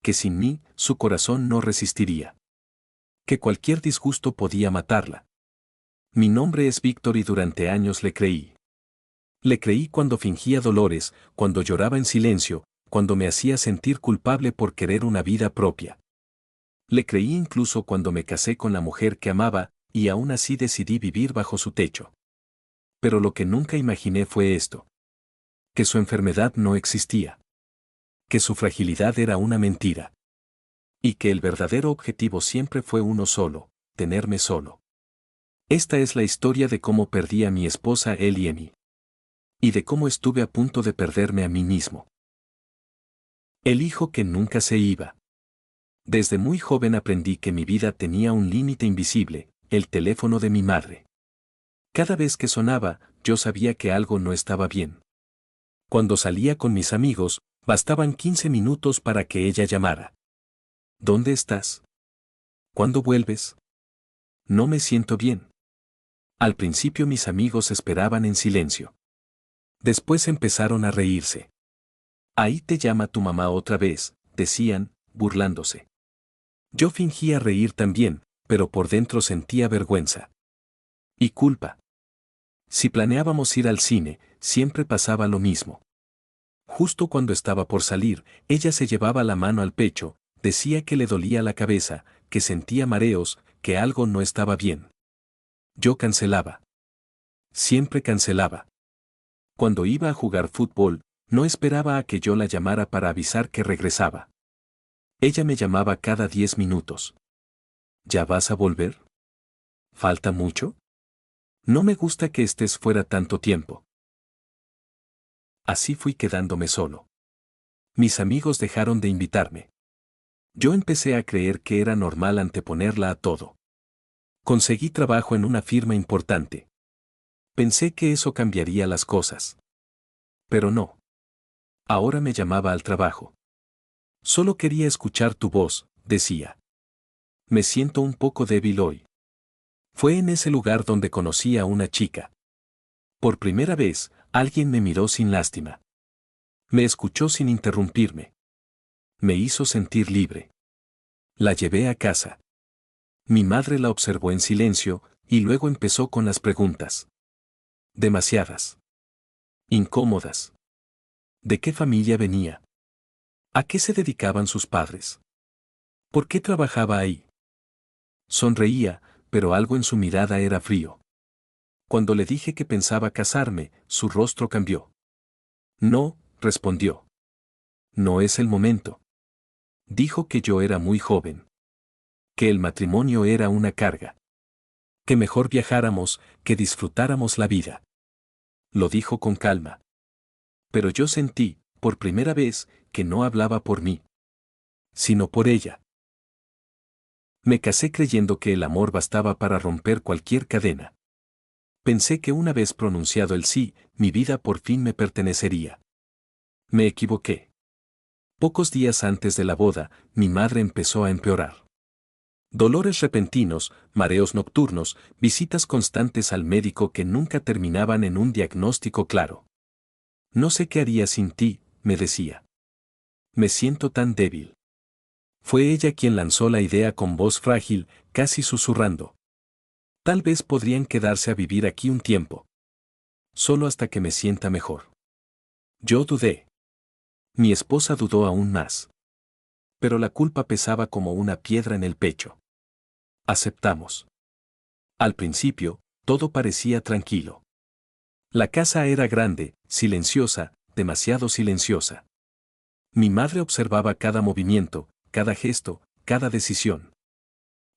que sin mí su corazón no resistiría. Que cualquier disgusto podía matarla. Mi nombre es Víctor y durante años le creí. Le creí cuando fingía dolores, cuando lloraba en silencio, cuando me hacía sentir culpable por querer una vida propia. Le creí incluso cuando me casé con la mujer que amaba, y aún así decidí vivir bajo su techo. Pero lo que nunca imaginé fue esto. Que su enfermedad no existía. Que su fragilidad era una mentira. Y que el verdadero objetivo siempre fue uno solo, tenerme solo. Esta es la historia de cómo perdí a mi esposa él y a mí. Y de cómo estuve a punto de perderme a mí mismo. El hijo que nunca se iba. Desde muy joven aprendí que mi vida tenía un límite invisible, el teléfono de mi madre. Cada vez que sonaba, yo sabía que algo no estaba bien. Cuando salía con mis amigos, bastaban 15 minutos para que ella llamara. ¿Dónde estás? ¿Cuándo vuelves? No me siento bien. Al principio mis amigos esperaban en silencio. Después empezaron a reírse. Ahí te llama tu mamá otra vez, decían, burlándose. Yo fingía reír también, pero por dentro sentía vergüenza. Y culpa. Si planeábamos ir al cine, siempre pasaba lo mismo. Justo cuando estaba por salir, ella se llevaba la mano al pecho, decía que le dolía la cabeza, que sentía mareos, que algo no estaba bien. Yo cancelaba. Siempre cancelaba. Cuando iba a jugar fútbol, no esperaba a que yo la llamara para avisar que regresaba. Ella me llamaba cada 10 minutos. ¿Ya vas a volver? ¿Falta mucho? No me gusta que estés fuera tanto tiempo. Así fui quedándome solo. Mis amigos dejaron de invitarme. Yo empecé a creer que era normal anteponerla a todo. Conseguí trabajo en una firma importante. Pensé que eso cambiaría las cosas. Pero no. Ahora me llamaba al trabajo. Solo quería escuchar tu voz, decía. Me siento un poco débil hoy. Fue en ese lugar donde conocí a una chica. Por primera vez, alguien me miró sin lástima. Me escuchó sin interrumpirme. Me hizo sentir libre. La llevé a casa. Mi madre la observó en silencio, y luego empezó con las preguntas. Demasiadas. Incómodas. ¿De qué familia venía? ¿A qué se dedicaban sus padres? ¿Por qué trabajaba ahí? Sonreía, pero algo en su mirada era frío. Cuando le dije que pensaba casarme, su rostro cambió. No, respondió. No es el momento. Dijo que yo era muy joven. Que el matrimonio era una carga. Que mejor viajáramos, que disfrutáramos la vida. Lo dijo con calma. Pero yo sentí, por primera vez, que no hablaba por mí, sino por ella. Me casé creyendo que el amor bastaba para romper cualquier cadena. Pensé que una vez pronunciado el sí, mi vida por fin me pertenecería. Me equivoqué. Pocos días antes de la boda, mi madre empezó a empeorar. Dolores repentinos, mareos nocturnos, visitas constantes al médico que nunca terminaban en un diagnóstico claro. No sé qué haría sin ti, me decía. Me siento tan débil. Fue ella quien lanzó la idea con voz frágil, casi susurrando. Tal vez podrían quedarse a vivir aquí un tiempo. Solo hasta que me sienta mejor. Yo dudé. Mi esposa dudó aún más. Pero la culpa pesaba como una piedra en el pecho. Aceptamos. Al principio, todo parecía tranquilo. La casa era grande, silenciosa, demasiado silenciosa. Mi madre observaba cada movimiento, cada gesto, cada decisión.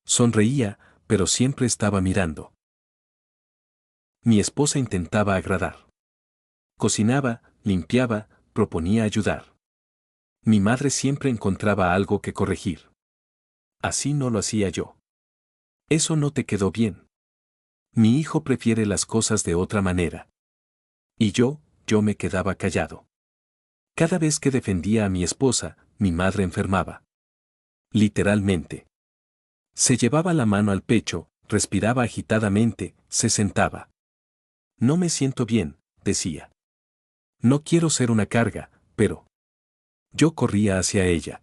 Sonreía, pero siempre estaba mirando. Mi esposa intentaba agradar. Cocinaba, limpiaba, proponía ayudar. Mi madre siempre encontraba algo que corregir. Así no lo hacía yo. Eso no te quedó bien. Mi hijo prefiere las cosas de otra manera. Y yo me quedaba callado. Cada vez que defendía a mi esposa, mi madre enfermaba. Literalmente. Se llevaba la mano al pecho, respiraba agitadamente, se sentaba. No me siento bien, decía. No quiero ser una carga, pero... Yo corría hacia ella.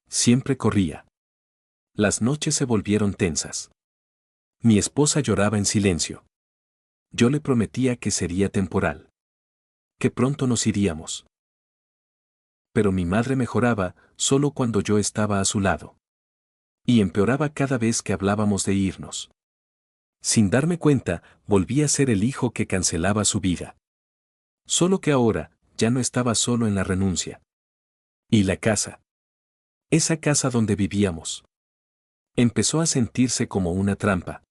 Siempre corría. Las noches se volvieron tensas. Mi esposa lloraba en silencio. Yo le prometía que sería temporal. Que pronto nos iríamos. Pero mi madre mejoraba solo cuando yo estaba a su lado. Y empeoraba cada vez que hablábamos de irnos. Sin darme cuenta, volví a ser el hijo que cancelaba su vida. Solo que ahora, ya no estaba solo en la renuncia. Y la casa. Esa casa donde vivíamos. Empezó a sentirse como una trampa.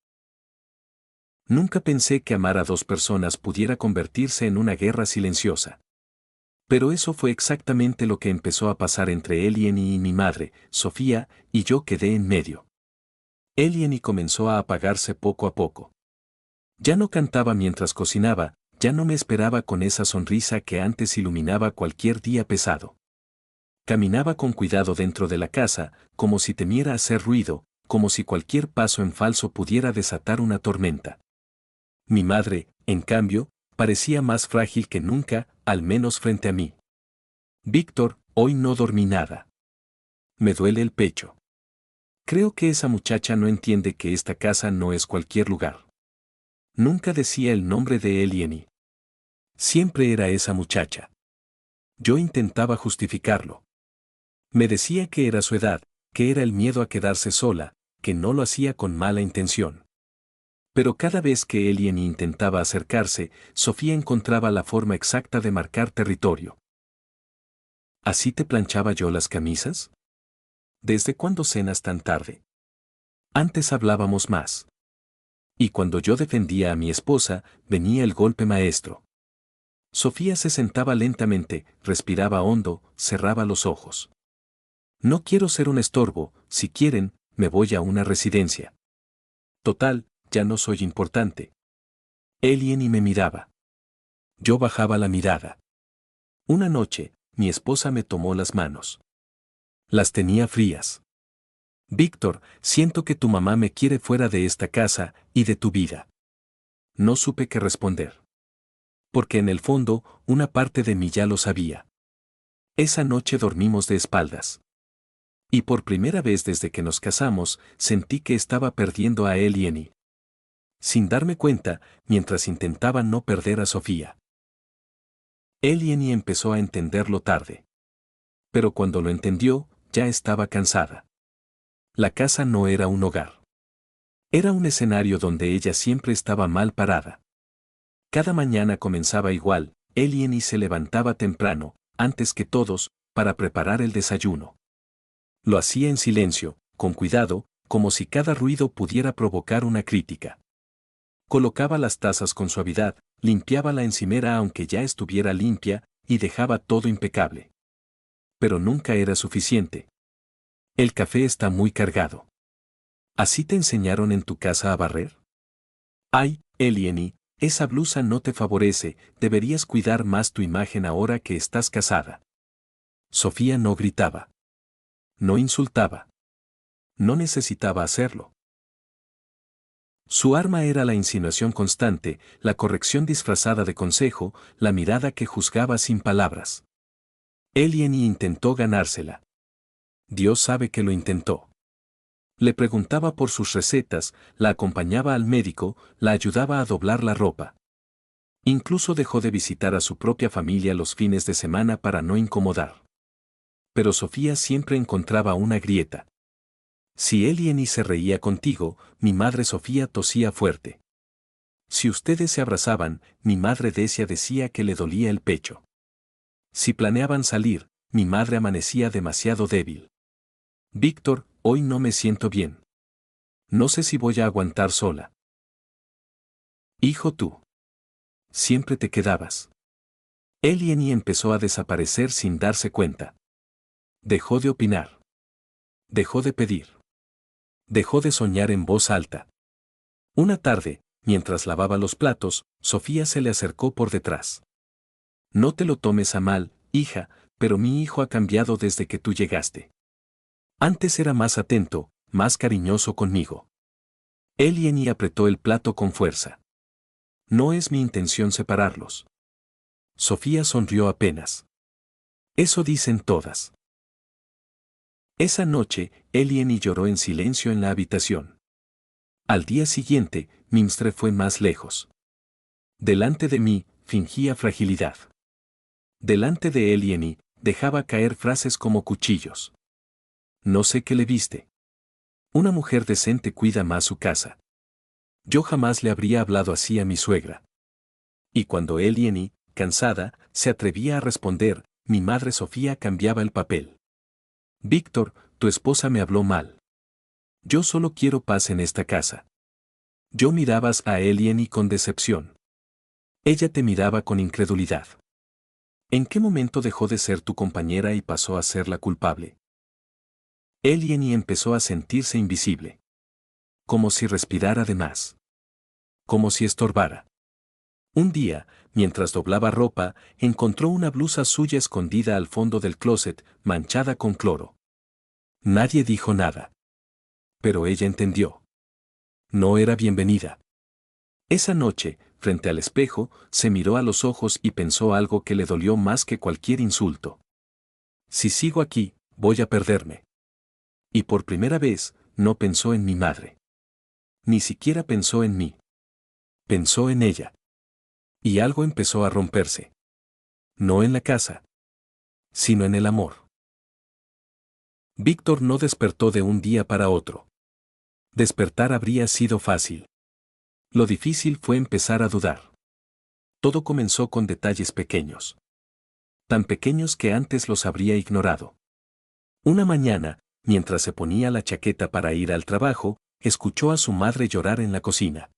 Nunca pensé que amar a dos personas pudiera convertirse en una guerra silenciosa. Pero eso fue exactamente lo que empezó a pasar entre Elieni y mi madre, Sofía, y yo quedé en medio. Elieni comenzó a apagarse poco a poco. Ya no cantaba mientras cocinaba, ya no me esperaba con esa sonrisa que antes iluminaba cualquier día pesado. Caminaba con cuidado dentro de la casa, como si temiera hacer ruido, como si cualquier paso en falso pudiera desatar una tormenta. Mi madre, en cambio, parecía más frágil que nunca, al menos frente a mí. Víctor, hoy no dormí nada. Me duele el pecho. Creo que esa muchacha no entiende que esta casa no es cualquier lugar. Nunca decía el nombre de Elieni. Siempre era esa muchacha. Yo intentaba justificarlo. Me decía que era su edad, que era el miedo a quedarse sola, que no lo hacía con mala intención. Pero cada vez que Elieni intentaba acercarse, Sofía encontraba la forma exacta de marcar territorio. ¿Así te planchaba yo las camisas? ¿Desde cuándo cenas tan tarde? Antes hablábamos más. Y cuando yo defendía a mi esposa, venía el golpe maestro. Sofía se sentaba lentamente, respiraba hondo, cerraba los ojos. No quiero ser un estorbo, si quieren, me voy a una residencia. Total, ya no soy importante. Elieni me miraba. Yo bajaba la mirada. Una noche, mi esposa me tomó las manos. Las tenía frías. Víctor, siento que tu mamá me quiere fuera de esta casa y de tu vida. No supe qué responder. Porque en el fondo, una parte de mí ya lo sabía. Esa noche dormimos de espaldas. Y por primera vez desde que nos casamos, sentí que estaba perdiendo a Elieni. Sin darme cuenta, mientras intentaba no perder a Sofía. Elieni empezó a entenderlo tarde. Pero cuando lo entendió, ya estaba cansada. La casa no era un hogar. Era un escenario donde ella siempre estaba mal parada. Cada mañana comenzaba igual, Elieni se levantaba temprano, antes que todos, para preparar el desayuno. Lo hacía en silencio, con cuidado, como si cada ruido pudiera provocar una crítica. Colocaba las tazas con suavidad, limpiaba la encimera aunque ya estuviera limpia, y dejaba todo impecable. Pero nunca era suficiente. El café está muy cargado. ¿Así te enseñaron en tu casa a barrer? Ay, Elieni, esa blusa no te favorece, deberías cuidar más tu imagen ahora que estás casada. Sofía no gritaba. No insultaba. No necesitaba hacerlo. Su arma era la insinuación constante, la corrección disfrazada de consejo, la mirada que juzgaba sin palabras. Elieni intentó ganársela. Dios sabe que lo intentó. Le preguntaba por sus recetas, la acompañaba al médico, la ayudaba a doblar la ropa. Incluso dejó de visitar a su propia familia los fines de semana para no incomodar. Pero Sofía siempre encontraba una grieta. Si Elieni se reía contigo, mi madre Sofía tosía fuerte. Si ustedes se abrazaban, mi madre Decia decía que le dolía el pecho. Si planeaban salir, mi madre amanecía demasiado débil. Víctor, hoy no me siento bien. No sé si voy a aguantar sola. Hijo tú. Siempre te quedabas. Elieni empezó a desaparecer sin darse cuenta. Dejó de opinar. Dejó de pedir. Dejó de soñar en voz alta. Una tarde, mientras lavaba los platos, Sofía se le acercó por detrás. No te lo tomes a mal, hija, pero mi hijo ha cambiado desde que tú llegaste. Antes era más atento, más cariñoso conmigo. Elieni apretó el plato con fuerza. No es mi intención separarlos. Sofía sonrió apenas. Eso dicen todas. Esa noche, Elieni lloró en silencio en la habitación. Al día siguiente, Mimstre fue más lejos. Delante de mí, fingía fragilidad. Delante de Elieni, dejaba caer frases como cuchillos. No sé qué le viste. Una mujer decente cuida más su casa. Yo jamás le habría hablado así a mi suegra. Y cuando Elieni, cansada, se atrevía a responder, mi madre Sofía cambiaba el papel. Víctor, tu esposa me habló mal. Yo solo quiero paz en esta casa. Yo mirabas a Elieni con decepción. Ella te miraba con incredulidad. ¿En qué momento dejó de ser tu compañera y pasó a ser la culpable? Elieni empezó a sentirse invisible. Como si respirara de más. Como si estorbara. Un día, mientras doblaba ropa, encontró una blusa suya escondida al fondo del closet, manchada con cloro. Nadie dijo nada. Pero ella entendió. No era bienvenida. Esa noche, frente al espejo, se miró a los ojos y pensó algo que le dolió más que cualquier insulto. Si sigo aquí, voy a perderme. Y por primera vez, no pensó en mi madre. Ni siquiera pensó en mí. Pensó en ella. Y algo empezó a romperse. No en la casa, sino en el amor. Víctor no despertó de un día para otro. Despertar habría sido fácil. Lo difícil fue empezar a dudar. Todo comenzó con detalles pequeños. Tan pequeños que antes los habría ignorado. Una mañana, mientras se ponía la chaqueta para ir al trabajo, escuchó a su madre llorar en la cocina.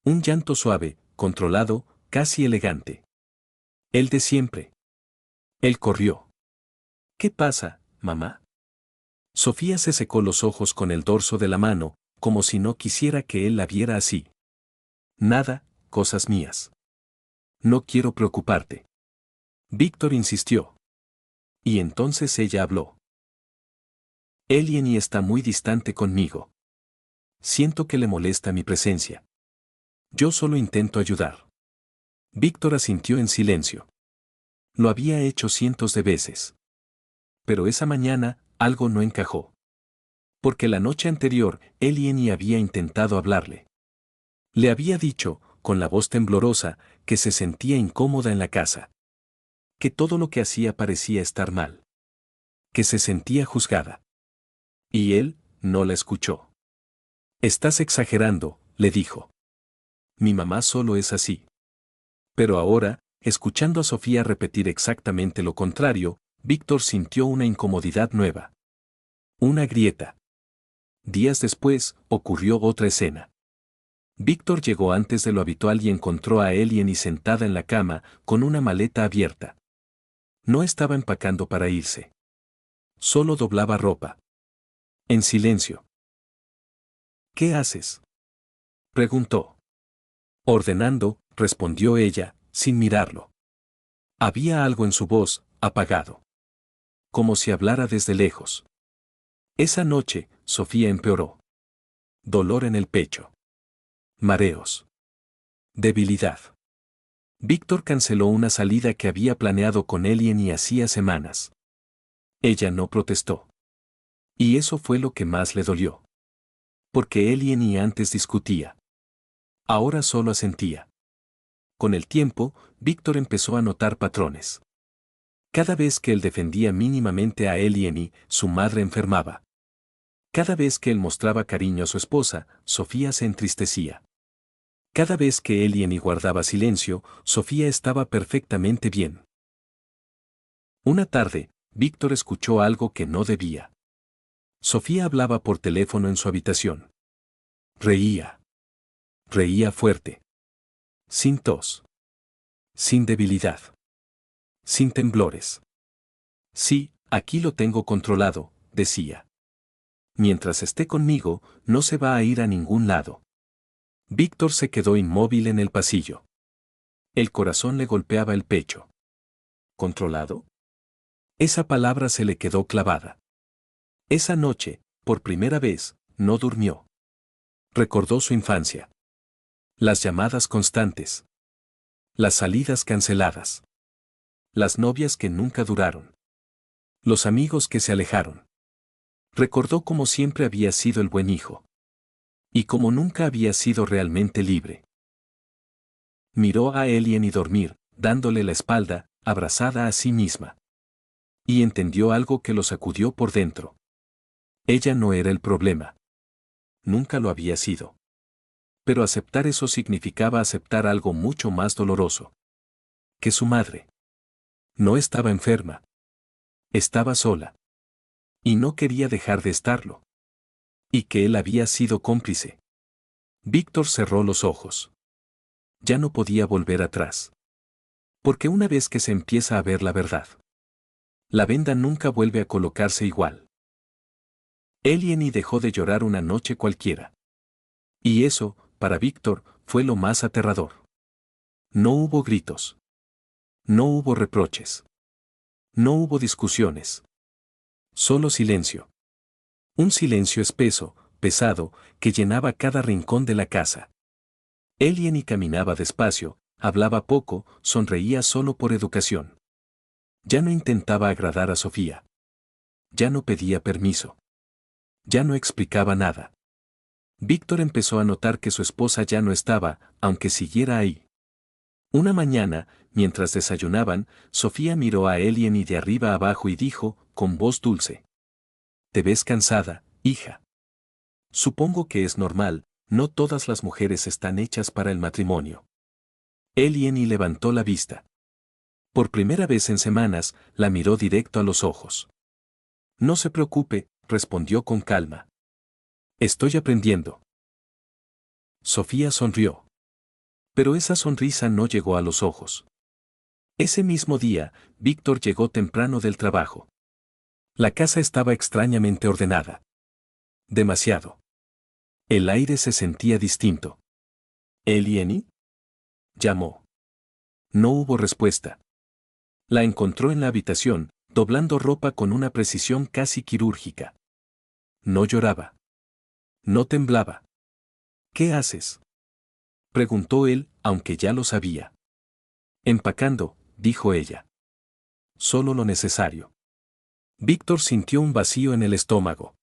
Un llanto suave, controlado, casi elegante. El de siempre. Él corrió. ¿Qué pasa, mamá? Sofía se secó los ojos con el dorso de la mano, como si no quisiera que él la viera así. Nada, cosas mías. No quiero preocuparte. Víctor insistió. Y entonces ella habló. Elieni está muy distante conmigo. Siento que le molesta mi presencia. Yo solo intento ayudar. Víctor asintió en silencio. Lo había hecho cientos de veces. Pero esa mañana, algo no encajó. Porque la noche anterior, Elieni había intentado hablarle. Le había dicho, con la voz temblorosa, que se sentía incómoda en la casa. Que todo lo que hacía parecía estar mal. Que se sentía juzgada. Y él, no la escuchó. Estás exagerando, le dijo. Mi mamá solo es así. Pero ahora, escuchando a Sofía repetir exactamente lo contrario, Víctor sintió una incomodidad nueva. Una grieta. Días después, ocurrió otra escena. Víctor llegó antes de lo habitual y encontró a Elieni sentada en la cama, con una maleta abierta. No estaba empacando para irse. Solo doblaba ropa. En silencio. ¿Qué haces? Preguntó. Ordenando, respondió ella, sin mirarlo. Había algo en su voz, apagado. Como si hablara desde lejos. Esa noche, Sofía empeoró. Dolor en el pecho. Mareos. Debilidad. Víctor canceló una salida que había planeado con Elieni hacía semanas. Ella no protestó. Y eso fue lo que más le dolió. Porque Elieni antes discutía. Ahora solo asentía. Con el tiempo, Víctor empezó a notar patrones. Cada vez que él defendía mínimamente a Elieni, su madre enfermaba. Cada vez que él mostraba cariño a su esposa, Sofía se entristecía. Cada vez que Elieni guardaba silencio, Sofía estaba perfectamente bien. Una tarde, Víctor escuchó algo que no debía. Sofía hablaba por teléfono en su habitación. Reía. Reía fuerte. Sin tos. Sin debilidad. Sin temblores. Sí, aquí lo tengo controlado, decía. Mientras esté conmigo, no se va a ir a ningún lado. Víctor se quedó inmóvil en el pasillo. El corazón le golpeaba el pecho. ¿Controlado? Esa palabra se le quedó clavada. Esa noche, por primera vez, no durmió. Recordó su infancia. Las llamadas constantes. Las salidas canceladas. Las novias que nunca duraron. Los amigos que se alejaron. Recordó cómo siempre había sido el buen hijo. Y como nunca había sido realmente libre. Miró a Elien dormir, dándole la espalda, abrazada a sí misma. Y entendió algo que lo sacudió por dentro. Ella no era el problema. Nunca lo había sido. Pero aceptar eso significaba aceptar algo mucho más doloroso. Que su madre no estaba enferma. Estaba sola. Y no quería dejar de estarlo. Y que él había sido cómplice. Víctor cerró los ojos. Ya no podía volver atrás. Porque una vez que se empieza a ver la verdad, la venda nunca vuelve a colocarse igual. Eleni dejó de llorar una noche cualquiera. Y eso, para Víctor, fue lo más aterrador. No hubo gritos. No hubo reproches. No hubo discusiones. Solo silencio. Un silencio espeso, pesado, que llenaba cada rincón de la casa. Eleni caminaba despacio, hablaba poco, sonreía solo por educación. Ya no intentaba agradar a Sofía. Ya no pedía permiso. Ya no explicaba nada. Víctor empezó a notar que su esposa ya no estaba, aunque siguiera ahí. Una mañana, mientras desayunaban, Sofía miró a Eleni de arriba abajo y dijo, con voz dulce: «Te ves cansada, hija. Supongo que es normal, no todas las mujeres están hechas para el matrimonio». Eleni levantó la vista. Por primera vez en semanas, la miró directo a los ojos. «No se preocupe», respondió con calma. «Estoy aprendiendo». Sofía sonrió. Pero esa sonrisa no llegó a los ojos. Ese mismo día, Víctor llegó temprano del trabajo. La casa estaba extrañamente ordenada. Demasiado. El aire se sentía distinto. «¿Eleni?», llamó. No hubo respuesta. La encontró en la habitación, doblando ropa con una precisión casi quirúrgica. No lloraba. No temblaba. «¿Qué haces?», preguntó él, aunque ya lo sabía. «Empacando», dijo ella. «Solo lo necesario». Víctor sintió un vacío en el estómago.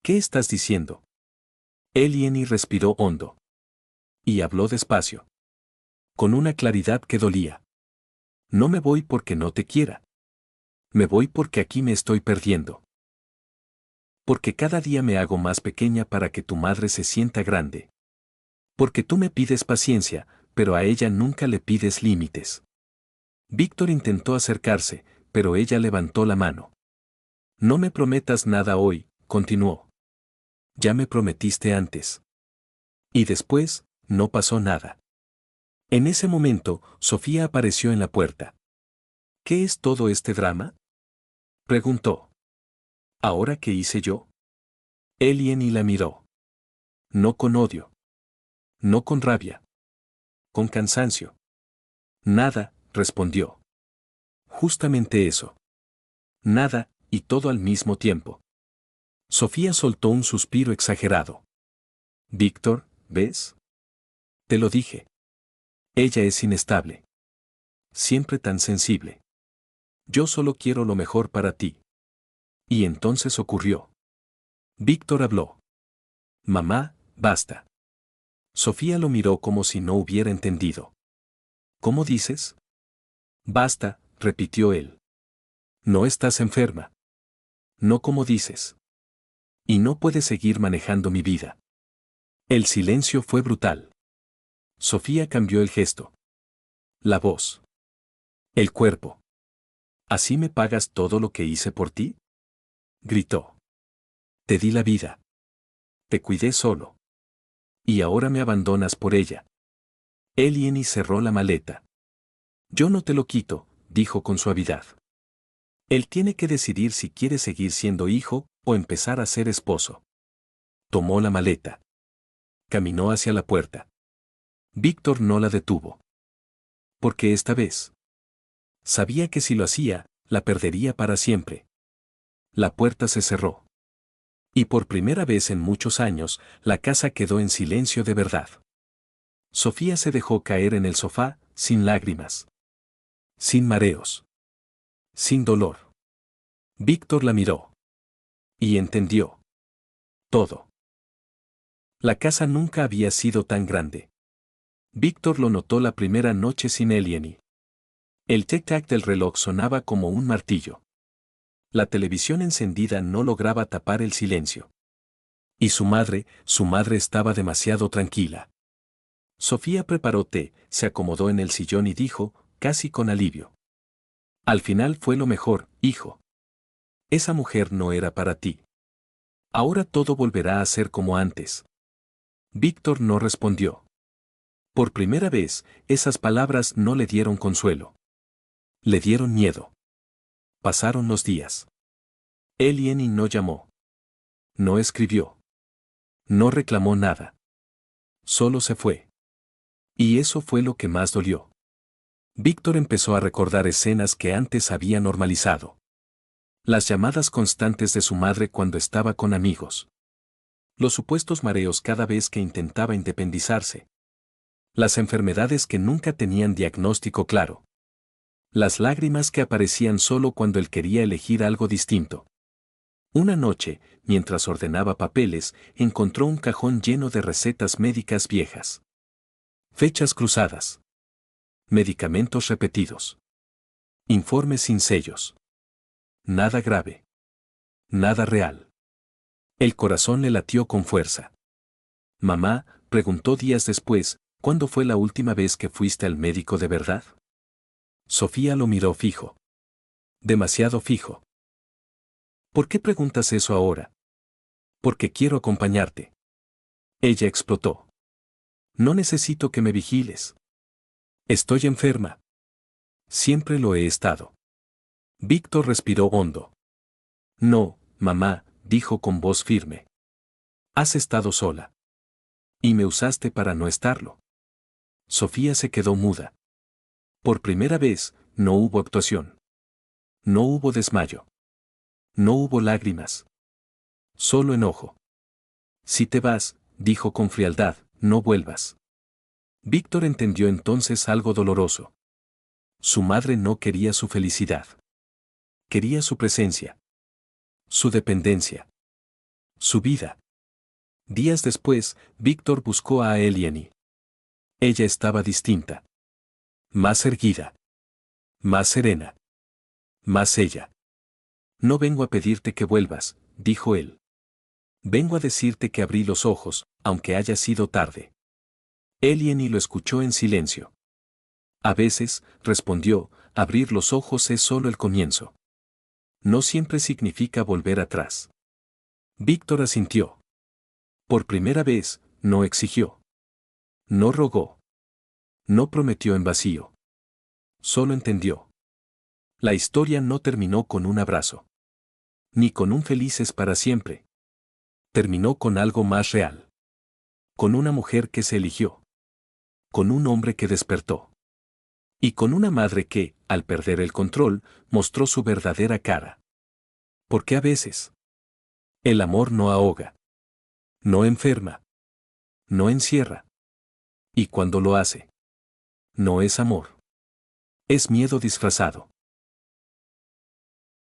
«¿Qué estás diciendo?». Eleni respiró hondo. Y habló despacio. Con una claridad que dolía. «No me voy porque no te quiera. Me voy porque aquí me estoy perdiendo. Porque cada día me hago más pequeña para que tu madre se sienta grande. Porque tú me pides paciencia, pero a ella nunca le pides límites». Víctor intentó acercarse, pero ella levantó la mano. «No me prometas nada hoy», continuó. «Ya me prometiste antes». Y después, no pasó nada. En ese momento, Sofía apareció en la puerta. «¿Qué es todo este drama?», preguntó. «¿Ahora qué hice yo?». Eleni la miró. No con odio. No con rabia. Con cansancio. «Nada», respondió. «Justamente eso. Nada, y todo al mismo tiempo». Sofía soltó un suspiro exagerado. «Víctor, ¿ves? Te lo dije. Ella es inestable. Siempre tan sensible. Yo solo quiero lo mejor para ti». Y entonces ocurrió. Víctor habló. «Mamá, basta». Sofía lo miró como si no hubiera entendido. «¿Cómo dices?». «Basta», repitió él. «No estás enferma. No como dices. Y no puedes seguir manejando mi vida». El silencio fue brutal. Sofía cambió el gesto. La voz. El cuerpo. «¿Así me pagas todo lo que hice por ti?», gritó. «Te di la vida. Te cuidé solo. Y ahora me abandonas por ella». Eleni cerró la maleta. «Yo no te lo quito», dijo con suavidad. «Él tiene que decidir si quiere seguir siendo hijo o empezar a ser esposo». Tomó la maleta. Caminó hacia la puerta. Víctor no la detuvo. Porque esta vez sabía que si lo hacía, la perdería para siempre. La puerta se cerró. Y por primera vez en muchos años, la casa quedó en silencio de verdad. Sofía se dejó caer en el sofá, sin lágrimas. Sin mareos. Sin dolor. Víctor la miró. Y entendió. Todo. La casa nunca había sido tan grande. Víctor lo notó la primera noche sin Elieni. El tic-tac del reloj sonaba como un martillo. La televisión encendida no lograba tapar el silencio. Y su madre estaba demasiado tranquila. Sofía preparó té, se acomodó en el sillón y dijo, casi con alivio. Al final fue lo mejor, hijo. Esa mujer no era para ti. Ahora todo volverá a ser como antes. Víctor no respondió. Por primera vez, esas palabras no le dieron consuelo. Le dieron miedo. Pasaron los días. Elieni no llamó. No escribió. No reclamó nada. Solo se fue. Y eso fue lo que más dolió. Víctor empezó a recordar escenas que antes había normalizado. Las llamadas constantes de su madre cuando estaba con amigos. Los supuestos mareos cada vez que intentaba independizarse. Las enfermedades que nunca tenían diagnóstico claro. Las lágrimas que aparecían solo cuando él quería elegir algo distinto. Una noche, mientras ordenaba papeles, encontró un cajón lleno de recetas médicas viejas. Fechas cruzadas. Medicamentos repetidos. Informes sin sellos. Nada grave. Nada real. El corazón le latió con fuerza. Mamá, preguntó días después, ¿cuándo fue la última vez que fuiste al médico de verdad? Sofía lo miró fijo. Demasiado fijo. ¿Por qué preguntas eso ahora? Porque quiero acompañarte. Ella explotó. No necesito que me vigiles. Estoy enferma. Siempre lo he estado. Víctor respiró hondo. No, mamá, dijo con voz firme. Has estado sola. Y me usaste para no estarlo. Sofía se quedó muda. Por primera vez, no hubo actuación. No hubo desmayo. No hubo lágrimas. Solo enojo. Si te vas, dijo con frialdad, no vuelvas. Víctor entendió entonces algo doloroso. Su madre no quería su felicidad. Quería su presencia. Su dependencia. Su vida. Días después, Víctor buscó a Elieni. Ella estaba distinta. Más erguida. Más serena. Más ella. No vengo a pedirte que vuelvas, dijo él. Vengo a decirte que abrí los ojos, aunque haya sido tarde. Elieni lo escuchó en silencio. A veces, respondió, abrir los ojos es solo el comienzo. No siempre significa volver atrás. Víctor asintió. Por primera vez, no exigió. No rogó. No prometió en vacío. Solo entendió. La historia no terminó con un abrazo. Ni con un felices para siempre. Terminó con algo más real. Con una mujer que se eligió. Con un hombre que despertó. Y con una madre que, al perder el control, mostró su verdadera cara. Porque a veces, el amor no ahoga. No enferma. No encierra. Y cuando lo hace, no es amor. Es miedo disfrazado.